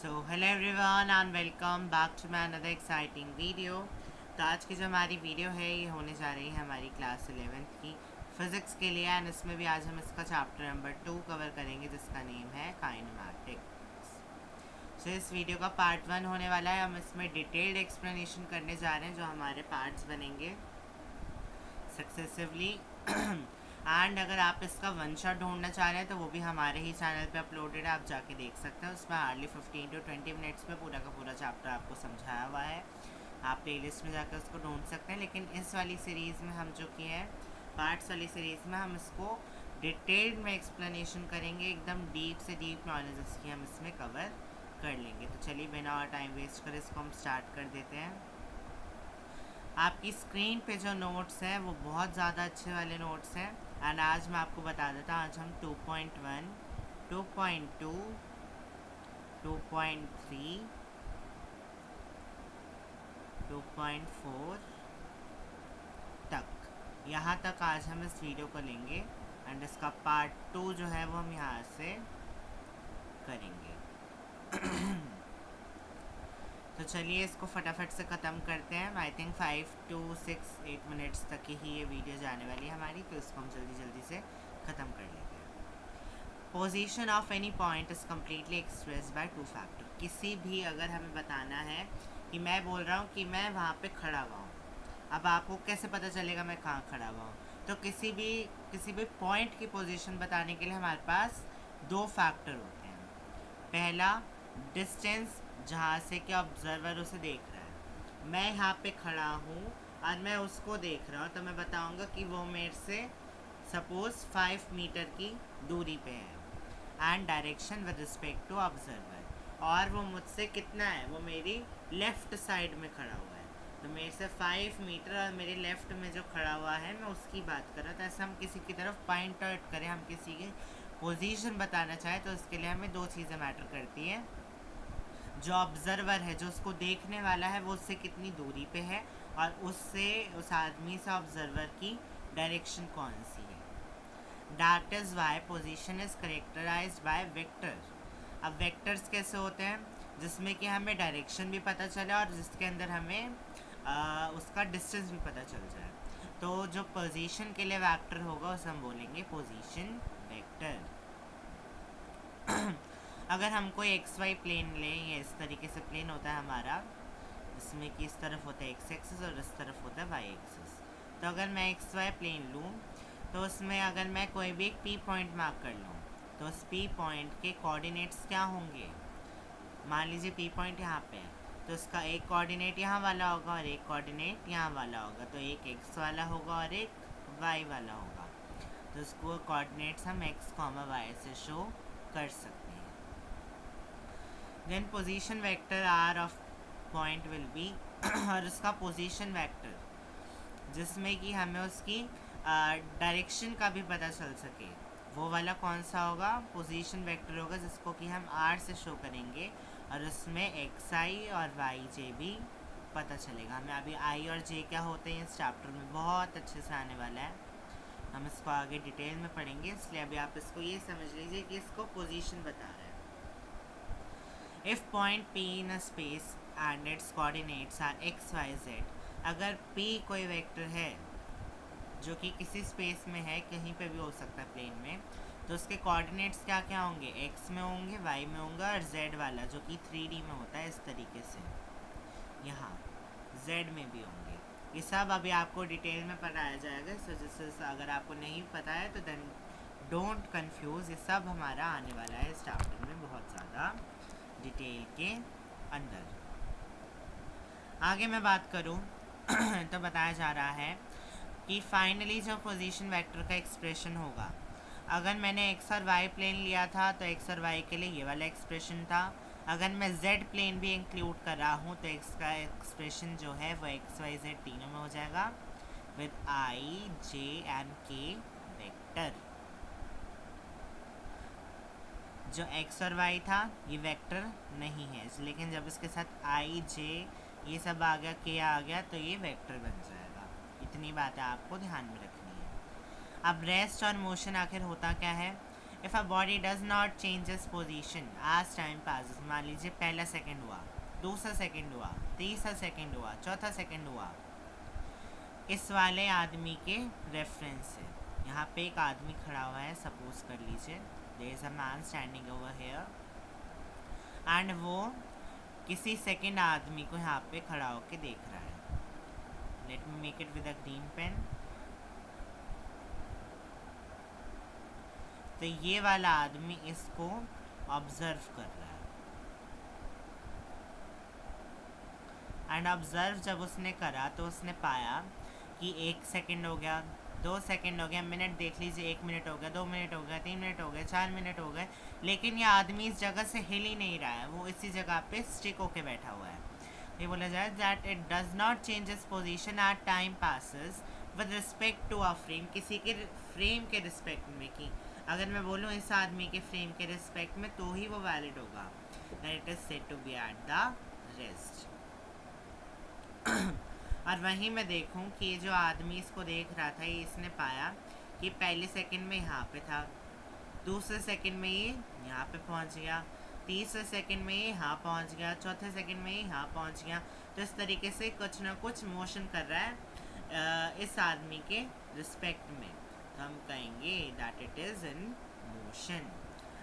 Hello everyone and welcome back to my another exciting video. तो आज की जो हमारी वीडियो है ये होने जा रही है हमारी क्लास 11th की फिज़िक्स के लिए, एंड इसमें भी आज हम इसका चैप्टर नंबर 2 कवर करेंगे जिसका नेम है काइनेमैटिक्स। सो इस वीडियो का पार्ट 1 होने वाला है। हम इसमें डिटेल्ड एक्सप्लेनेशन करने जा रहे हैं जो हमारे पार्ट्स बनेंगे सक्सेसिवली। एंड अगर आप इसका वन शॉट ढूंढना चाह रहे हैं तो वो भी हमारे ही चैनल पे अपलोडेड है, आप जाके देख सकते हैं। उसमें हार्डली 15 to 20 मिनट्स में पूरा का पूरा चैप्टर आपको समझाया हुआ है। आप प्लेलिस्ट में जाकर उसको ढूंढ सकते हैं। लेकिन इस वाली सीरीज़ में हम जो कि है पार्ट्स वाली सीरीज़ में हम इसको डिटेल्ड में एक्सप्लेनेशन करेंगे, एकदम डीप से डीप नॉलेज इसकी हम इसमें कवर कर लेंगे। तो चलिए बिना और टाइम वेस्ट कर इसको हम स्टार्ट कर देते हैं। आपकी स्क्रीन पे जो नोट्स हैं वो बहुत ज़्यादा अच्छे वाले नोट्स हैं, एंड आज मैं आपको बता देता हूँ आज हम 2.1, 2.2, 2.3, 2.4 तक, यहाँ तक आज हम इस वीडियो को लेंगे। एंड इसका पार्ट 2 जो है वो हम यहाँ से करेंगे। तो चलिए इसको फटाफट से ख़त्म करते हैं। आई थिंक 5 to 6 8 मिनट्स तक ही ये वीडियो जाने वाली है हमारी, तो इसको हम जल्दी जल्दी से ख़त्म कर लेते हैं। Position of any point is completely express by two factor. किसी भी अगर हमें बताना है कि मैं बोल रहा हूँ कि मैं वहाँ पे खड़ा हुआ हूँ, अब आपको कैसे पता चलेगा मैं कहाँ खड़ा हुआ हूँ? तो किसी भी पॉइंट की पोजीशन बताने के लिए हमारे पास दो फैक्टर होते हैं। पहला डिस्टेंस, जहाँ से कि ऑब्जर्वर उसे देख रहा है। मैं यहाँ पे खड़ा हूँ और मैं उसको देख रहा हूँ, तो मैं बताऊँगा कि वो मेरे से सपोज 5 मीटर की दूरी पे है। And direction with respect to observer, और वो मुझसे कितना है, वो मेरी लेफ़्ट साइड में खड़ा हुआ है। तो मेरे से 5 मीटर और मेरे लेफ़्ट में जो खड़ा हुआ है मैं उसकी बात कर रहा हूँ। तो ऐसे हम किसी की तरफ पॉइंट आउट करें, हम किसी की पोजीशन बताना चाहें, तो उसके लिए हमें दो चीज़ें मैटर करती हैं। जो ऑब्जर्वर है, जो उसको देखने वाला है, वो उससे कितनी दूरी पे है, और उससे उस आदमी से ऑब्जर्वर की डायरेक्शन कौन सी है। That is why position is characterised by vector. अब वेक्टर्स कैसे होते हैं? जिसमें कि हमें डायरेक्शन भी पता चले और जिसके अंदर हमें उसका डिस्टेंस भी पता चल जाए। तो जो पोजीशन के लिए वेक्टर होगा उसे हम बोलेंगे पोजीशन वेक्टर। अगर हम कोई एक्स वाई प्लेन लें, ये इस तरीके से प्लेन होता है हमारा, इसमें कि इस तरफ होता है एक्स एक्सिस और इस तरफ होता है वाई एक्सिस। तो अगर मैं एक्स वाई प्लेन लूँ तो उसमें अगर मैं कोई भी एक पी पॉइंट मार्क कर लूँ तो उस पी पॉइंट के कोऑर्डिनेट्स क्या होंगे? मान लीजिए पी पॉइंट यहाँ पे है, तो उसका एक कोऑर्डिनेट यहाँ वाला होगा और एक कोऑर्डिनेट यहाँ वाला होगा। तो एक एक्स वाला होगा और एक वाई वाला होगा। तो उसको कोऑर्डिनेट्स हम एक्स कॉमा वाई से शो कर सकते हैं। Then position vector r of point will be और उसका पोजीशन वेक्टर जिसमें कि हमें उसकी डायरेक्शन का भी पता चल सके, वो वाला कौन सा होगा? पोजीशन वेक्टर होगा, जिसको कि हम आर से शो करेंगे और उसमें एक्स आई और वाई जे भी पता चलेगा हमें। अभी आई और जे क्या होते हैं इस चैप्टर में बहुत अच्छे से आने वाला है, हम इसको आगे डिटेल में पढ़ेंगे। इसलिए अभी आप इसको ये समझ लीजिए कि इसको पोजीशन बता रहा है। If point P in a space and its coordinates are x y z, अगर P कोई वेक्टर है जो कि किसी स्पेस में है, कहीं पे भी हो सकता है प्लेन में, तो उसके कोऑर्डिनेट्स क्या क्या होंगे? एक्स में होंगे, वाई में होंगे और जेड वाला जो कि 3D में होता है इस तरीके से, यहाँ जेड में भी होंगे। ये सब अभी आपको डिटेल में पढ़ाया जाएगा। सो जैसे अगर आपको नहीं पता है तो देन डोंट कंफ्यूज, ये सब हमारा आने वाला है इस चैप्टर में बहुत ज़्यादा डिटेल के अंदर। आगे मैं बात करूं तो बताया जा रहा है कि फाइनली जो पोजीशन वेक्टर का एक्सप्रेशन होगा, अगर मैंने एक्स और वाई प्लेन लिया था तो एक्स और वाई के लिए ये वाला एक्सप्रेशन था। अगर मैं जेड प्लेन भी इंक्लूड कर रहा हूँ तो एक्स का एक्सप्रेशन जो है वो एक्स वाई जेड तीनों में हो जाएगा विद आई जे एंड के वेक्टर। जो एक्स और वाई था ये वेक्टर नहीं है, लेकिन जब इसके साथ आई जे ये सब आ गया, के आ गया, तो ये वेक्टर बन जाएगा। इतनी बातें आपको ध्यान में रखनी है। अब रेस्ट और मोशन आखिर होता क्या है? If a body does not change its position as time passes, मान लीजिए पहला सेकंड हुआ, दूसरा सेकंड हुआ, तीसरा सेकंड हुआ, चौथा सेकंड हुआ, इस वाले आदमी के रेफरेंस से, यहाँ पे एक आदमी खड़ा हुआ है, सपोज कर लीजिए there is a man standing over here, and वो किसी सेकंड आदमी को यहाँ पे खड़ा होके देख रहा है. Let me make it with a green pen. तो ये वाला आदमी इसको ऑब्जर्व कर रहा है, एंड ऑब्जर्व जब उसने करा तो उसने पाया कि 1 सेकंड हो गया, 2 सेकंड हो गया, मिनट देख लीजिए, 1 मिनट हो गया, 2 मिनट हो गया, 3 मिनट हो गए, 4 मिनट हो गए, लेकिन ये आदमी इस जगह से हिल ही नहीं रहा है, वो इसी जगह पे स्टिक होके बैठा हुआ है. ये बोला जाए that it does not change its position at time passes with respect to a frame, किसी के फ्रेम के रिस्पेक्ट में. कि अगर मैं बोलूँ इस आदमी के फ्रेम के रिस्पेक्ट में तो ही वो वैलिड होगा. That it is said to be at the rest. और वहीं मैं देखूं कि ये जो आदमी इसको देख रहा था, ये इसने पाया कि पहले सेकंड में यहाँ पे था, दूसरे सेकंड में ये यहाँ पे पहुँच गया, तीसरे सेकंड में ये यहाँ पहुँच गया, चौथे सेकंड में ये यहाँ पहुँच गया. तो इस तरीके से कुछ ना कुछ मोशन कर रहा है इस आदमी के रिस्पेक्ट में. तो हम कहेंगे that it is in motion.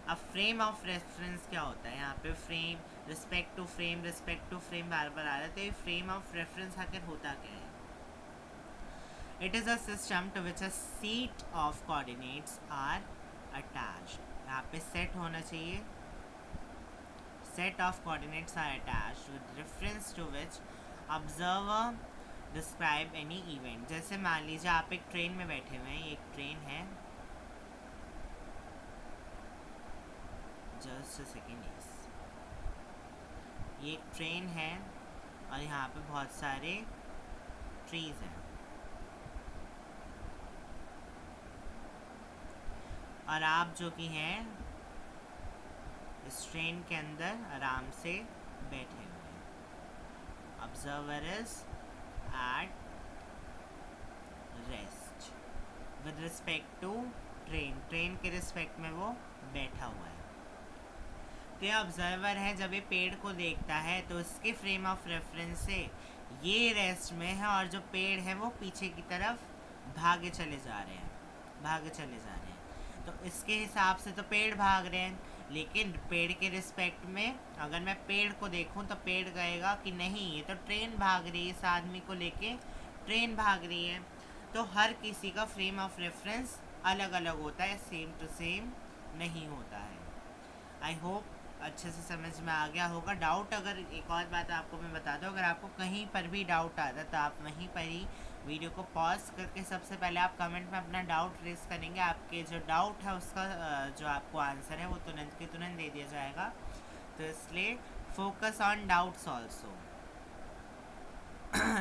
अब फ्रेम ऑफ रेफरेंस क्या होता है, यहाँ पे फ्रेम, रिस्पेक्ट टू फ्रेम बार बार आ रहा है. तो ये फ्रेम ऑफ रेफरेंस आखिर होता क्या है? It is a system to which a set of coordinates are attached. यहाँ पे सेट होना चाहिए, set of coordinates are attached with reference to which observer describe any event. जैसे मान लीजिए आप एक ट्रेन में बैठे हुए हैं, एक ट्रेन है, जस्ट अ सेकेंड, यस, ये एक ट्रेन है और यहाँ पे बहुत सारे ट्रीज हैं, और आप जो कि हैं इस ट्रेन के अंदर आराम से बैठे हुए हैं. Observer is at rest with respect to train, train के रिस्पेक्ट में वो बैठा हुआ है. तो ये ऑब्जर्वर है, जब ये पेड़ को देखता है तो इसके फ्रेम ऑफ रेफरेंस से ये रेस्ट में है, और जो पेड़ है वो पीछे की तरफ भागे चले जा रहे हैं. तो इसके हिसाब से तो पेड़ भाग रहे हैं, लेकिन पेड़ के रिस्पेक्ट में अगर मैं पेड़ को देखूं तो पेड़ कहेगा कि नहीं, ये तो ट्रेन भाग रही है, इस आदमी को लेके ट्रेन भाग रही है. तो हर किसी का फ्रेम ऑफ रेफरेंस अलग अलग होता है, सेम टू सेम नहीं होता है. आई होप अच्छे से समझ में आ गया होगा. डाउट, अगर एक और बात आपको मैं बता दूं, अगर आपको कहीं पर भी डाउट आता तो आप वहीं पर ही वीडियो को पॉज करके सबसे पहले आप कमेंट में अपना डाउट रेस करेंगे. आपके जो डाउट है उसका जो आपको आंसर है वो तुरंत के तुरंत दे दिया जाएगा. तो इसलिए focus on doubts also.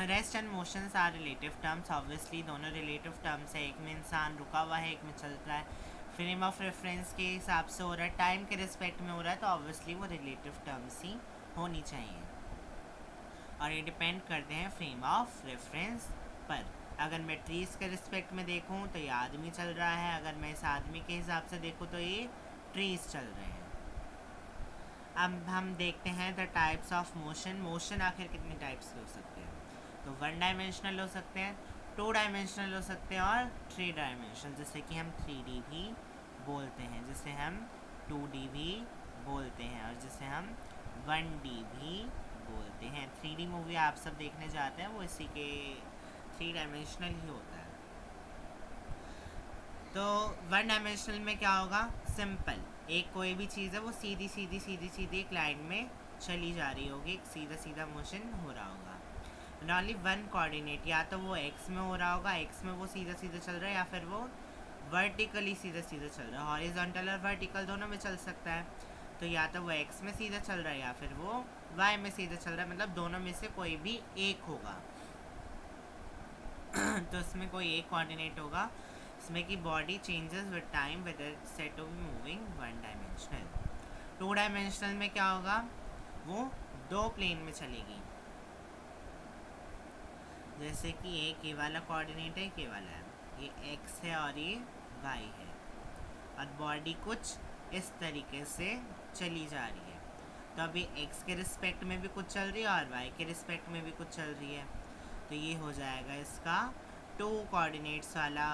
Rest and motions are relative terms. Obviously दोनों रिलेटिव टर्म्स है, एक में इंसान रुका हुआ है, एक में चल रहा है. फ्रेम ऑफ रेफरेंस के हिसाब से हो रहा है, टाइम के रिस्पेक्ट में हो रहा है, तो ऑब्वियसली वो रिलेटिव टर्म्स ही होनी चाहिए. और ये डिपेंड करते हैं फ्रेम ऑफ रेफरेंस पर. अगर मैं ट्रीज़ के रिस्पेक्ट में देखूं तो ये आदमी चल रहा है, अगर मैं इस आदमी के हिसाब से देखूं तो ये ट्रीज़ चल रहे हैं. अब हम देखते हैं the types of motion. Motion आखिर कितने टाइप्स के हो सकते हैं? तो 1 डायमेंशनल हो सकते हैं, 2 डायमेंशनल हो सकते हैं, और 3 डायमेंशनल, जैसे कि हम 3D भी बोलते हैं, जिसे हम 2D भी बोलते हैं, और जिसे हम 1D भी बोलते हैं. 3D मूवी आप सब देखने जाते हैं, वो इसी के 3 डायमेंशनल ही होता है. तो 1 डायमेंशनल में क्या होगा? सिंपल, एक कोई भी चीज़ है वो सीधी सीधी सीधी सीधी एक लाइन में चली जा रही होगी, एक सीधा सीधा मोशन हो रहा होगा. ओनली 1 कोऑर्डिनेट, या तो वो एक्स में हो रहा होगा, एक्स में वो सीधा सीधा चल रहा है, या फिर वो वर्टिकली सीधा सीधा चल रहा है. हॉरिजॉन्टल और वर्टिकल दोनों में चल सकता है. तो या तो वो एक्स में सीधा चल रहा है या फिर वो वाई में सीधा चल रहा है, मतलब दोनों में से कोई भी एक होगा. तो इसमें कोई एक कोऑर्डिनेट होगा, इसमें कि body changes with time with set to be moving 1 dimensional. 2 dimensional में क्या होगा? वो 2 प्लेन में चलेगी, जैसे कि एक ये वाला कोऑर्डिनेट है, एक ये वाला है, ये x है और ये y है. और बॉडी कुछ इस तरीके से चली जा रही है। तो अभी x के रिस्पेक्ट में भी कुछ चल रही है और y के रिस्पेक्ट में भी कुछ चल रही है। तो ये हो जाएगा इसका 2 कोऑर्डिनेट्स वाला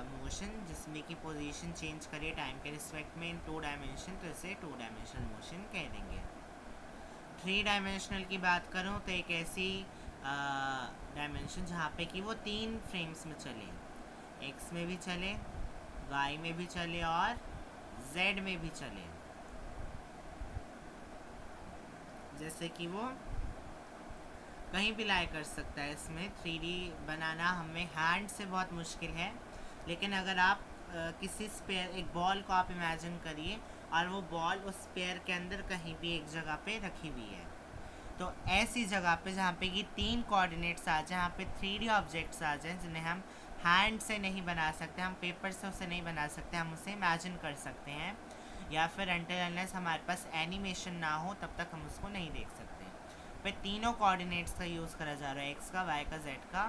मोशन, जिसमें कि पोजीशन चेंज करिए टाइम के रिस्पेक्ट में इन 2 डायमेंशन, तो इसे 2 डायमेंशनल मोशन कह देंगे। 3 डायमेंशनल की बात करूँ तो एक ऐसी डायमेंशन जहाँ पे कि वो 3 फ्रेम्स में चले, x में भी चले, y में भी चले और z में भी चले। जैसे कि वो कहीं भी लाई कर सकता है। इसमें 3D बनाना हमें हैंड से बहुत मुश्किल है, लेकिन अगर आप किसी स्पेयर, एक बॉल को आप इमेजिन करिए और वो बॉल उस स्पेयर के अंदर कहीं भी एक जगह पे रखी हुई है, तो ऐसी जगह पे जहाँ पे कि 3 कोऑर्डिनेट्स आ जाए, जहाँ पे 3D ऑब्जेक्ट्स आ जाएं जिन्हें हम हैंड से नहीं बना सकते, हम पेपर से उसे नहीं बना सकते, हम उसे इमेजिन कर सकते हैं, या फिर अनटिल अनलेस हमारे पास एनिमेशन ना हो तब तक हम उसको नहीं देख सकते। फिर तीनों कोऑर्डिनेट्स का यूज़ करा जा रहा है, x का, y का, z का,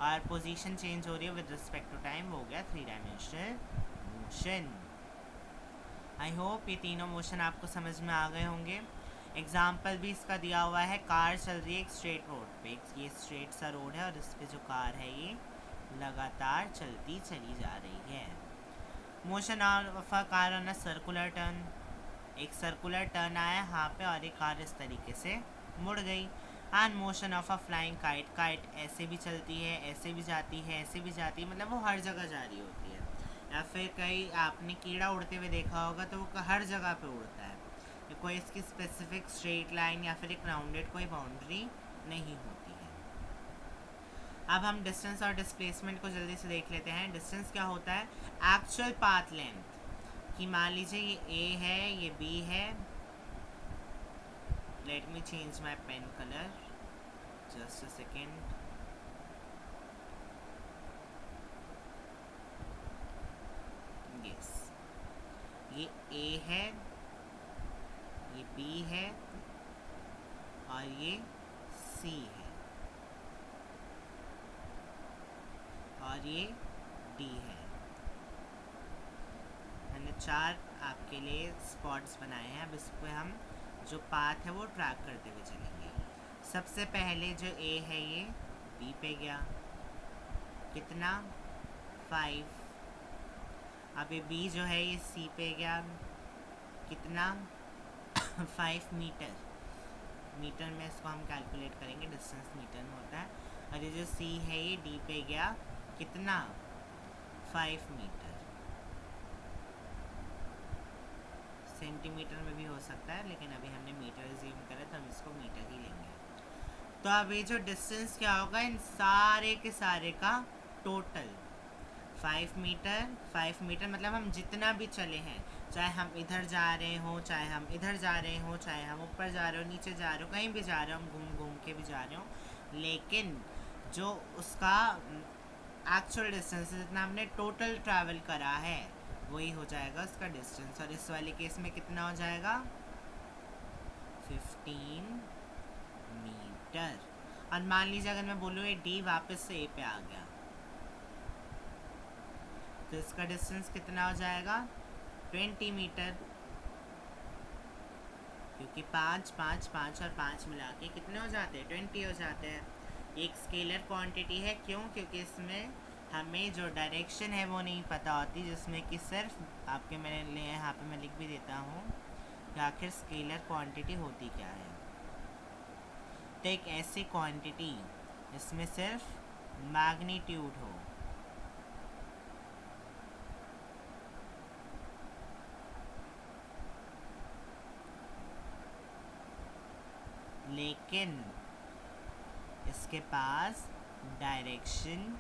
और पोजीशन चेंज हो रही है विद रिस्पेक्ट टू टाइम। हो गया 3 डायमेंशनल मोशन। आई होप ये तीनों मोशन आपको समझ में आ गए होंगे। एग्जाम्पल भी इसका दिया हुआ है। कार चल रही है एक स्ट्रेट रोड पे, ये स्ट्रेट सा रोड है और इस पे जो कार है ये लगातार चलती चली जा रही है। Motion of a car on a circular turn, एक सर्कुलर टर्न आया यहाँ पे और एक कार इस तरीके से मुड़ गई। And motion of a flying kite, kite ऐसे भी चलती है, ऐसे भी जाती है, ऐसे भी जाती है, मतलब वो हर जगह जा रही होती है। या फिर कई आपने कीड़ा उड़ते हुए देखा होगा तो वो हर जगह पे उड़ता है, कोई इसकी स्पेसिफिक स्ट्रेट लाइन या फिर एक राउंडेड कोई बाउंड्री नहीं होती है। अब हम डिस्टेंस और डिस्प्लेसमेंट को जल्दी से देख लेते हैं। डिस्टेंस क्या होता है? एक्चुअल पाथ लेंथ, कि मान लीजिए ये A है, ये B है। Let me change my pen colour, just a second. Yes, ये A है, ये B है और ये C है और ये D है। मैंने 4 आपके लिए स्पॉट्स बनाए हैं। अब इस पर हम जो पाथ है वो ट्रैक करते हुए चलेंगे। सबसे पहले जो A है ये B पे गया, कितना? 5। अब ये B जो है ये C पे गया, कितना? 5 मीटर। मीटर में इसको हम कैलकुलेट करेंगे, डिस्टेंस मीटर में होता है। और ये जो C है ये D पे गया, कितना? 5 मीटर। सेंटीमीटर में भी हो सकता है, लेकिन अभी हमने मीटर यूज करा तो हम इसको मीटर ही लेंगे। तो अब ये जो डिस्टेंस क्या होगा इन सारे के सारे का टोटल 5 मीटर। 5 मीटर मतलब हम जितना भी चले हैं, चाहे हम इधर जा रहे हो, चाहे हम इधर जा रहे हो, चाहे हम ऊपर जा रहे हो, नीचे जा रहे हो, कहीं भी जा रहे हो, हम घूम घूम के भी जा रहे हो, लेकिन जो उसका एक्चुअल डिस्टेंस जितना हमने टोटल ट्रैवल करा है वही हो जाएगा उसका डिस्टेंस। और इस वाले केस में कितना हो जाएगा? 15 मीटर। और मान लीजिए अगर मैं बोलूँ ये D वापस से A पे आ गया, तो इसका डिस्टेंस कितना हो जाएगा? 20 मीटर, क्योंकि 5 5 5 और 5 मिला के कितने हो जाते हैं? 20 हो जाते हैं। एक स्केलर क्वांटिटी है, क्यों? क्योंकि इसमें हमें जो डायरेक्शन है वो नहीं पता होती, जिसमें कि सिर्फ आपके मैंने लिए यहाँ पे मैं लिख भी देता हूँ कि आखिर स्केलर क्वांटिटी होती क्या है। तो एक ऐसी क्वांटिटी जिसमें सिर्फ मैग्नीट्यूड हो, लेकिन इसके पास डायरेक्शन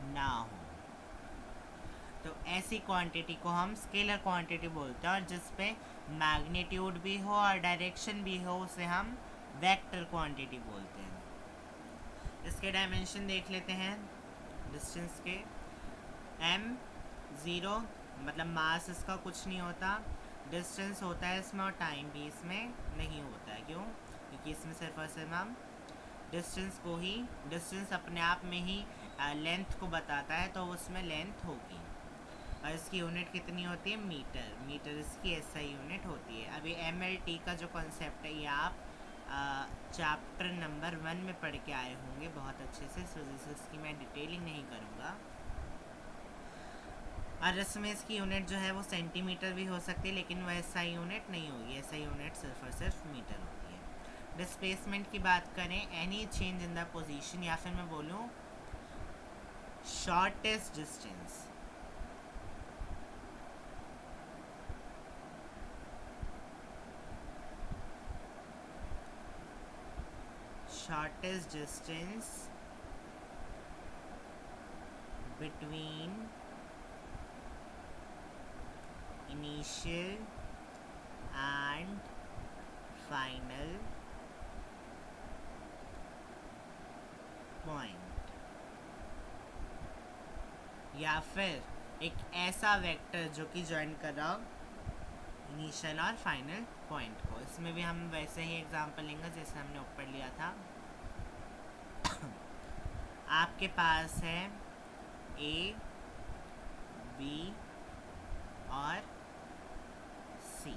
ना हो, तो ऐसी क्वांटिटी को हम स्केलर क्वांटिटी बोलते हैं। और जिस पे मैग्नीट्यूड भी हो और डायरेक्शन भी हो उसे हम वेक्टर क्वांटिटी बोलते हैं। इसके डायमेंशन देख लेते हैं डिस्टेंस के। m0 मतलब मास इसका कुछ नहीं होता, डिस्टेंस होता है इसमें और टाइम भी इसमें नहीं होता है। क्यों? क्योंकि इसमें सिर्फ और सिर्फ हम डिस्टेंस को ही, डिस्टेंस अपने आप में ही लेंथ को बताता है, तो उसमें लेंथ होगी। और इसकी यूनिट कितनी होती है? मीटर। मीटर इसकी ऐसा यूनिट होती है। अभी MLT का जो कॉन्सेप्ट है ये आप चैप्टर नंबर 1 में पढ़ के आए होंगे बहुत अच्छे से, सो इसकी मैं डिटेलिंग नहीं करूँगा। और इसमें इसकी यूनिट जो है वो सेंटीमीटर भी हो सकती है, लेकिन वो ऐसा यूनिट नहीं होगी, ऐसा यूनिट सिर्फ और सिर्फ मीटर होती है। डिस्प्लेसमेंट की बात करें, any change in the position, या फिर मैं बोलूँ shortest distance, shortest distance between initial and final point, या फिर एक ऐसा वेक्टर जो कि ज्वाइन कर रहा हो इनिशियल और फाइनल पॉइंट को। इसमें भी हम वैसे ही एग्जांपल लेंगे जैसे हमने ऊपर लिया था। आपके पास है A, B और C।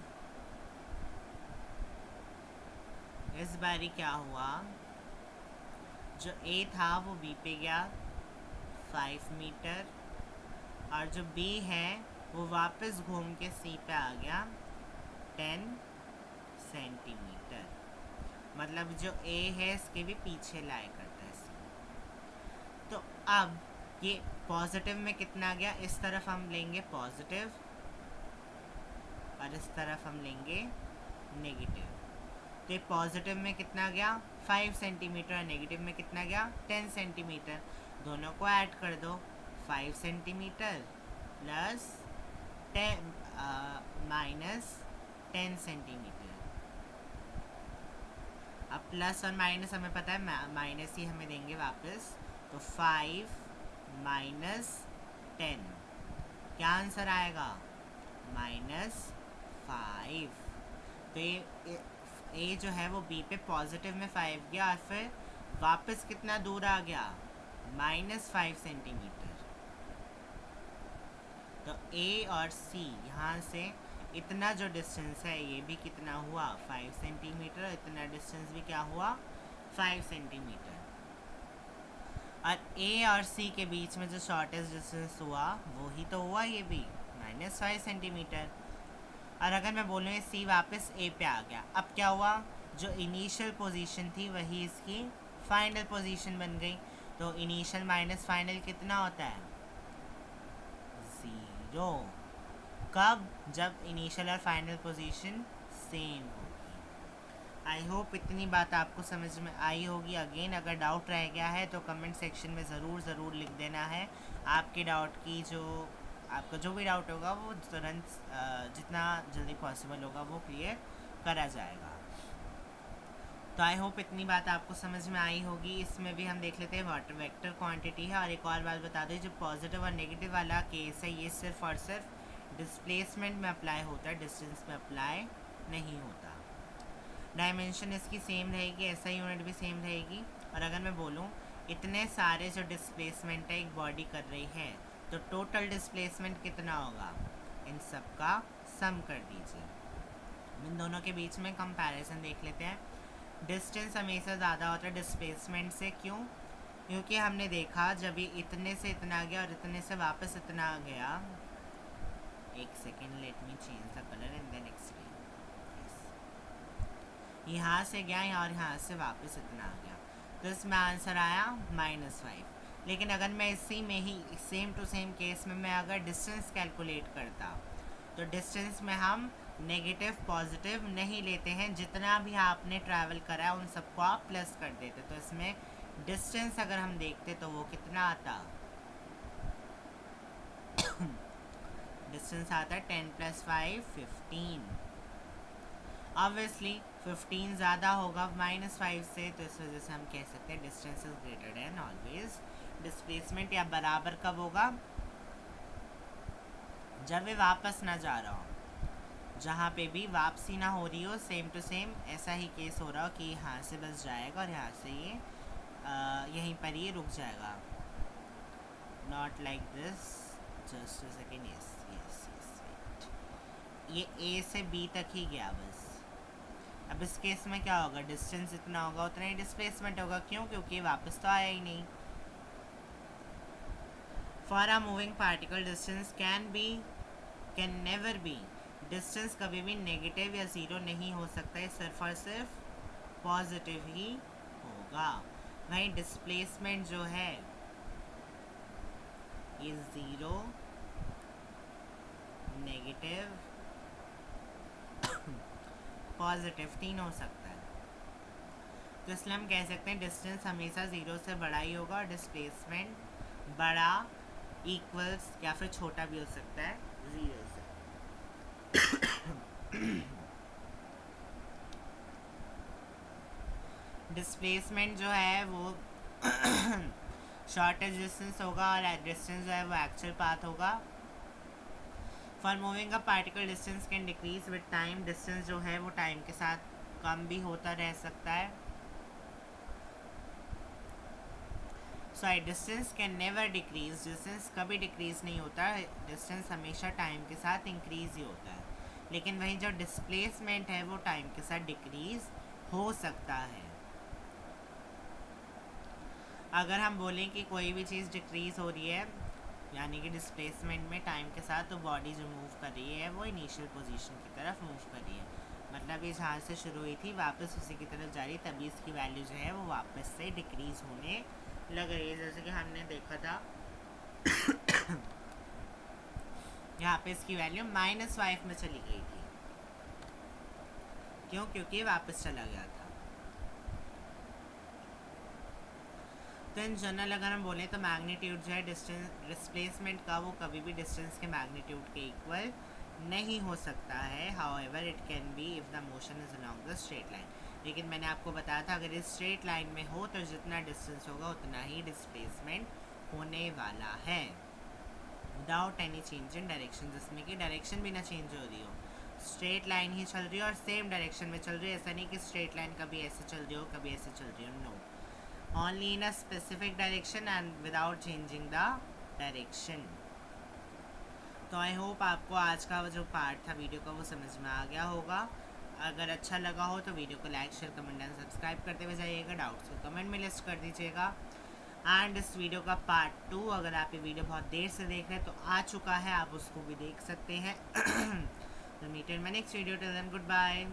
इस बारी क्या हुआ, जो A था वो B पे गया 5 मीटर, और जो B है वो वापस घूम के C पे आ गया 10 सेंटीमीटर। मतलब जो A है इसके भी पीछे लाया करता है C। तो अब ये पॉजिटिव में कितना गया, इस तरफ हम लेंगे पॉजिटिव और इस तरफ हम लेंगे नेगेटिव। तो ये पॉजिटिव में कितना गया 5 सेंटीमीटर और नेगेटिव में कितना गया 10 सेंटीमीटर। दोनों को ऐड कर दो, 5 सेंटीमीटर प्लस माइनस 10 सेंटीमीटर। अब प्लस और माइनस हमें पता है माइनस ही हमें देंगे वापस, तो 5 माइनस 10, क्या आंसर आएगा -5। तो ये जो है वो B पे पॉजिटिव में 5 गया और फिर वापस कितना दूर आ गया -5 सेंटीमीटर। तो A और C यहाँ से इतना जो डिस्टेंस है ये भी कितना हुआ 5 सेंटीमीटर, और इतना डिस्टेंस भी क्या हुआ 5 सेंटीमीटर। और A और C के बीच में जो शॉर्टेस्ट डिस्टेंस हुआ वो ही तो हुआ ये भी -5 सेंटीमीटर। और अगर मैं बोलूँ ये C वापस A पे आ गया, अब क्या हुआ, जो इनिशियल पोजीशन थी वही इसकी फाइनल पोजीशन बन गई। तो इनिशियल माइनस फाइनल कितना होता है 0। कब, जब इनिशियल और फाइनल पोजीशन सेम होगी। आई होप इतनी बात आपको समझ में आई होगी। अगेन अगर डाउट रह गया है तो कमेंट सेक्शन में ज़रूर लिख देना है। आपके डाउट की जो आपका जो भी डाउट होगा वो तुरंत जितना जल्दी पॉसिबल होगा वो क्लियर करा जाएगा। तो आई होप इतनी बात आपको समझ में आई होगी। इसमें भी हम देख लेते हैं वाटर वेक्टर क्वांटिटी है। और एक और बात बता दें, जो पॉजिटिव और नेगेटिव वाला केस है ये सिर्फ और सिर्फ डिस्प्लेसमेंट में अप्लाई होता है, डिस्टेंस में अप्लाई नहीं होता। डायमेंशन इसकी सेम रहेगी, SI यूनिट भी सेम रहेगी। और अगर मैं बोलूँ इतने सारे जो डिस्प्लेसमेंट है एक बॉडी कर रही है, तो टोटल डिस्प्लेसमेंट कितना होगा, इन सब का सम कर दीजिए। इन दोनों के बीच में कंपैरिजन देख लेते हैं। डिस्टेंस हमेशा ज़्यादा होता है डिस्प्लेसमेंट से, क्यों, क्योंकि हमने देखा जब ये इतने से इतना गया और इतने से वापस इतना आ गया, एक second let me change the colour and then explain. यहाँ से गया और यहाँ से वापस इतना आ गया, तो इसमें आंसर आया -5। लेकिन अगर मैं इसी में ही सेम टू सेम केस में मैं अगर डिस्टेंस कैलकुलेट करता, तो डिस्टेंस में हम नेगेटिव पॉजिटिव नहीं लेते हैं, जितना भी आपने ट्रैवल करा है उन सबको आप प्लस कर देते। तो इसमें डिस्टेंस अगर हम देखते तो वो कितना आता, डिस्टेंस आता है 10 + 5 15। ऑब्वियसली 15 ज़्यादा होगा -5 से, तो इस वजह से हम कह सकते हैं distance is greater than always displacement. या बराबर कब होगा, जब वे वापस ना जा रहा हो, जहाँ पे भी वापसी ना हो रही हो, सेम टू सेम ऐसा ही केस हो रहा हो कि यहाँ से बस जाएगा और यहाँ से ये यहीं पर ही रुक जाएगा, not like this, just a second, yes yes yes, ये ए से बी तक ही गया बस। अब इस केस में क्या होगा, डिस्टेंस इतना होगा उतना ही डिस्प्लेसमेंट होगा, क्यों, क्योंकि वापस तो आया ही नहीं। For a moving particle distance can never be, distance कभी भी नेगेटिव या ज़ीरो नहीं हो सकता है, सिर्फ और सिर्फ पॉजिटिव ही होगा। वहीं डिस्प्लेसमेंट जो है ये ज़ीरो, नेगेटिव, पॉजिटिव तीन हो सकता है। तो इसलिए हम कह सकते हैं डिस्टेंस हमेशा ज़ीरो से बड़ा ही होगा और डिस्प्लेसमेंट बड़ा, इक्वल्स या फिर छोटा भी हो सकता है ज़ीरो से। डिस्प्लेसमेंट जो है वो शॉर्टेस्ट डिस्टेंस होगा और डिस्टेंस जो है वो एक्चुअल पाथ होगा। For moving a particle distance can decrease with time, distance जो है वो टाइम के साथ कम भी होता रह सकता है। Sorry, distance can never decrease, distance कभी डिक्रीज नहीं होता है, डिस्टेंस हमेशा टाइम के साथ इंक्रीज ही होता है। लेकिन वहीं जो डिस्प्लेसमेंट है वो टाइम के साथ डिक्रीज हो सकता है। अगर हम बोलें कि कोई भी चीज़ डिक्रीज हो रही है यानी कि डिस्प्लेसमेंट में टाइम के साथ, तो बॉडी जो मूव कर रही है वो इनिशियल पोजीशन की तरफ मूव कर रही है, मतलब ये जहाँ से शुरू हुई थी वापस उसी की तरफ जा रही है, तभी इसकी वैल्यू जो है वो वापस से डिक्रीज होने लग रही है। जैसे कि हमने देखा था यहाँ पे इसकी वैल्यू -5 में चली गई थी, क्यों, क्योंकि वापस चला गया था। तो इन जनरल अगर हम बोलें तो मैग्नीट्यूड जो है डिस्प्लेसमेंट का वो कभी भी डिस्टेंस के मैग्नीट्यूड के इक्वल नहीं हो सकता है। However it can be if the motion is along the straight line. लेकिन मैंने आपको बताया था अगर इस स्ट्रेट लाइन में हो तो जितना डिस्टेंस होगा उतना ही डिस्प्लेसमेंट होने वाला है, without any change in direction, जिसमें कि डायरेक्शन भी ना चेंज हो रही हो, स्ट्रेट लाइन ही चल रही है और सेम डायरेक्शन में चल रही है। ऐसा नहीं कि स्ट्रेट लाइन कभी ऐसे चल रही हो कभी ऐसे चल रही हो, no, only in a specific direction and without changing the direction। तो आई होप आपको आज का जो पार्ट था वीडियो का वो समझ में आ गया होगा। अगर अच्छा लगा हो तो वीडियो को like share comment and subscribe करते हुए जाइएगा, डाउट्स को कमेंट में लिस्ट कर दीजिएगा। एंड इस वीडियो का पार्ट 2 अगर आप ये वीडियो बहुत देर से देख रहे हैं तो आ चुका है, आप उसको भी देख सकते हैं। तो meet in my next video, till then good bye.